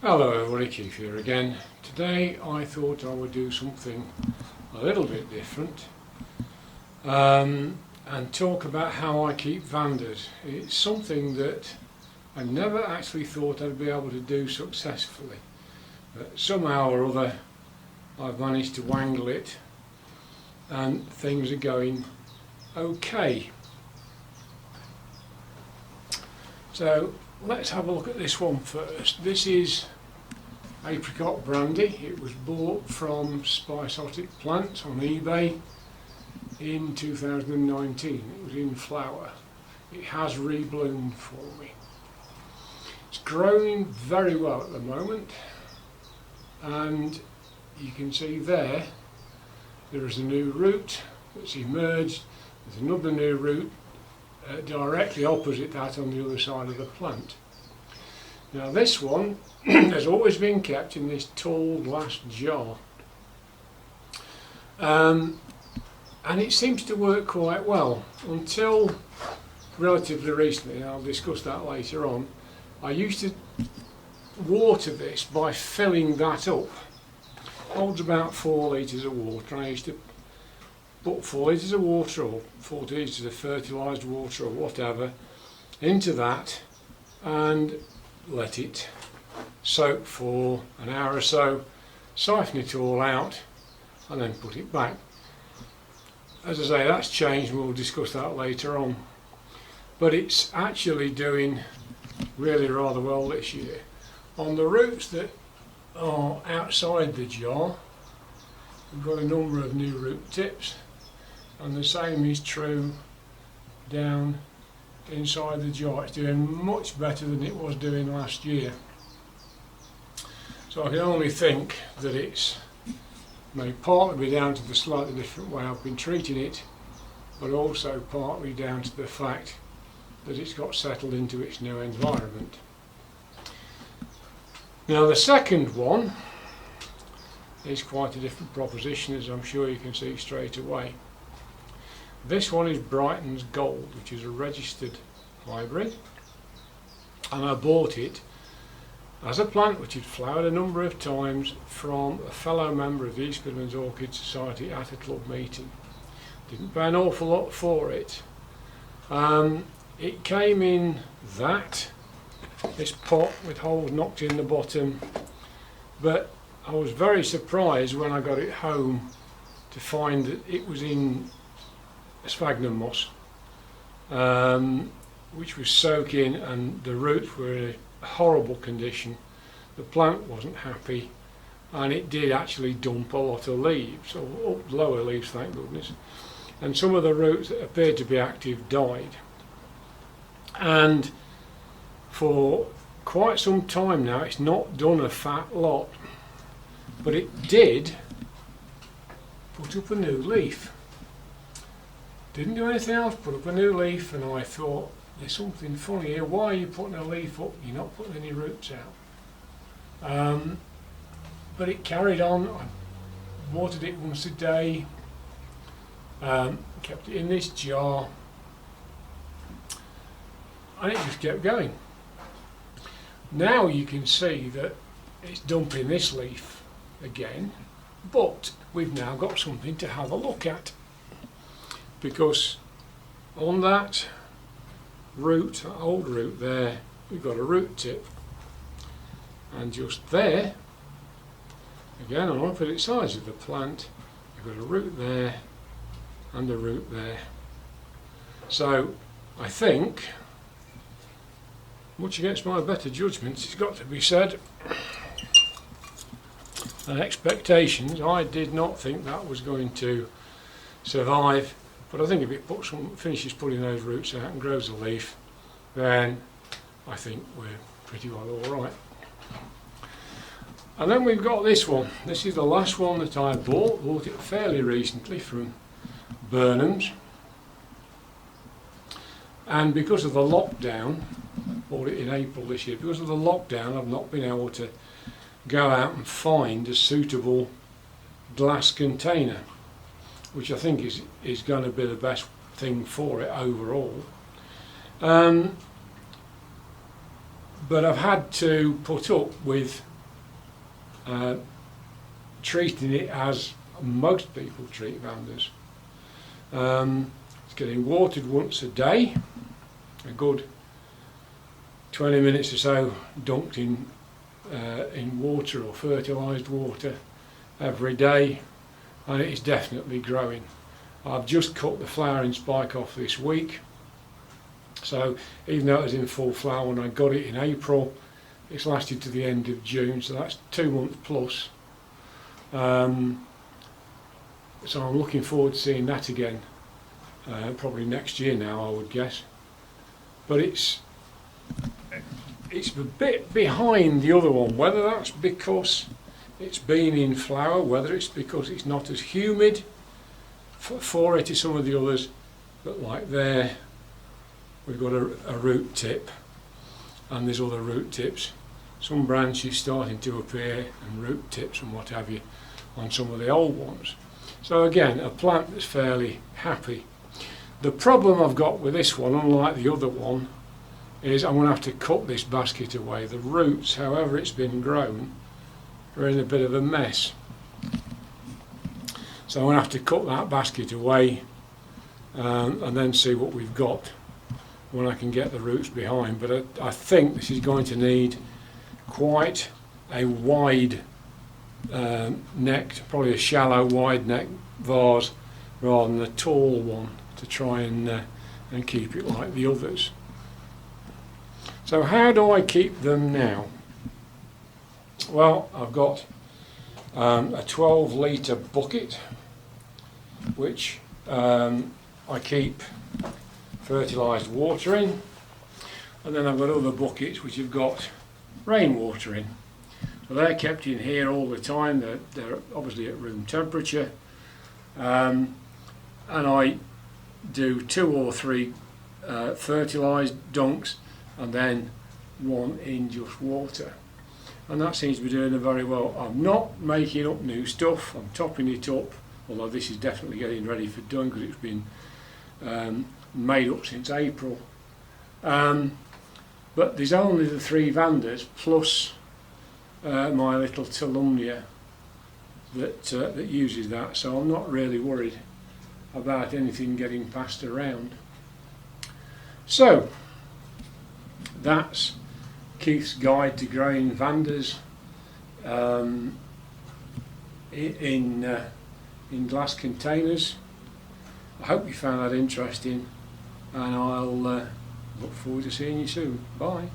Hello everybody, Keith here again. Today I thought I would do something a little bit different and talk about how I keep Vandas. It's something that I never actually thought I'd be able to do successfully, but somehow or other I've managed to wangle it and things are going okay. So let's have a look at this one first. This is apricot brandy. It was bought from Spiceotic Plants on eBay in 2019. It was in flower. It has rebloomed for me. It's growing very well at the moment, and you can see there is a new root that's emerged. There's another new root directly opposite that on the other side of the plant. Now this one has always been kept in this tall glass jar, and it seems to work quite well until relatively recently, and I'll discuss that later on. I used to water this by filling that up. It holds about 4 litres of water, and I used to put 4 litres of water or 40 litres of fertilised water or whatever into that and let it soak for an hour or so, siphon it all out and then put it back. As I say, that's changed and we'll discuss that later on, but it's actually doing really rather well this year. On the roots that are outside the jar, we've got a number of new root tips, and the same is true down inside the jar. It's doing much better than it was doing last year. So I can only think that it's may partly be down to the slightly different way I've been treating it, but also partly down to the fact that it's got settled into its new environment. Now the second one is quite a different proposition, as I'm sure you can see straight away. This one is Brighton's Gold, which is a registered hybrid, and I bought it as a plant which had flowered a number of times from a fellow member of the East Midlands Orchid Society at a club meeting. Didn't pay an awful lot for it. It came in this pot with holes knocked in the bottom, but I was very surprised when I got it home to find that it was in sphagnum moss, which was soaking, and the roots were in a horrible condition. The plant wasn't happy, and it did actually dump a lot of leaves, or lower leaves, thank goodness, and some of the roots that appeared to be active died. And for quite some time now it's not done a fat lot, but it did put up a new leaf. Didn't do anything else, put up a new leaf, and I thought, there's something funny here. Why are you putting a leaf up? You're not putting any roots out. But it carried on. I watered it once a day, kept it in this jar, and it just kept going. Now you can see that it's dumping this leaf again, but we've now got something to have a look at, because on that root, that old root there, we've got a root tip, and just there, again on opposite sides of the plant, you've got a root there and a root there. So I think, much against my better judgment, it's got to be said, and expectations, I did not think that was going to survive. But I think if it finishes putting those roots out and grows a leaf, then I think we're pretty well alright. And then we've got this one. This is the last one that I bought it fairly recently from Burnham's. And because of the lockdown, bought it in April this year, because of the lockdown I've not been able to go out and find a suitable glass container, which I think is going to be the best thing for it overall. But I've had to put up with treating it as most people treat Vandas. It's getting watered once a day, a good 20 minutes or so dunked in water or fertilised water every day, and it is definitely growing. I've just cut the flowering spike off this week, so even though it was in full flower when I got it in April, it's lasted to the end of June, so that's 2 months plus. So I'm looking forward to seeing that again, probably next year now, I would guess. But it's a bit behind the other one, whether that's because it's been in flower, whether it's because it's not as humid for it as some of the others. But like there, we've got a root tip, and there's other root tips, some branches starting to appear and root tips and what have you on some of the old ones. So again, a plant that's fairly happy. The problem I've got with this one, unlike the other one, is I'm going to have to cut this basket away. The roots, however it's been grown, are in a bit of a mess. So I'm going to have to cut that basket away and then see what we've got when I can get the roots behind. But I think this is going to need quite a wide necked, probably a shallow wide neck vase rather than a tall one to try and keep it like the others. So how do I keep them now? Well, I've got a 12 litre bucket which I keep fertilised water in, and then I've got other buckets which have got rainwater in. So they're kept in here all the time. They're obviously at room temperature, and I do 2 or 3 fertilised dunks and then 1 in just water, and that seems to be doing it very well. I'm not making up new stuff, I'm topping it up, although this is definitely getting ready for done because it's been made up since April. But there's only the 3 Vandas plus my little Tolumnia that uses that, so I'm not really worried about anything getting passed around. So that's Keith's guide to growing Vandas in glass containers. I hope you found that interesting, and I'll look forward to seeing you soon. Bye.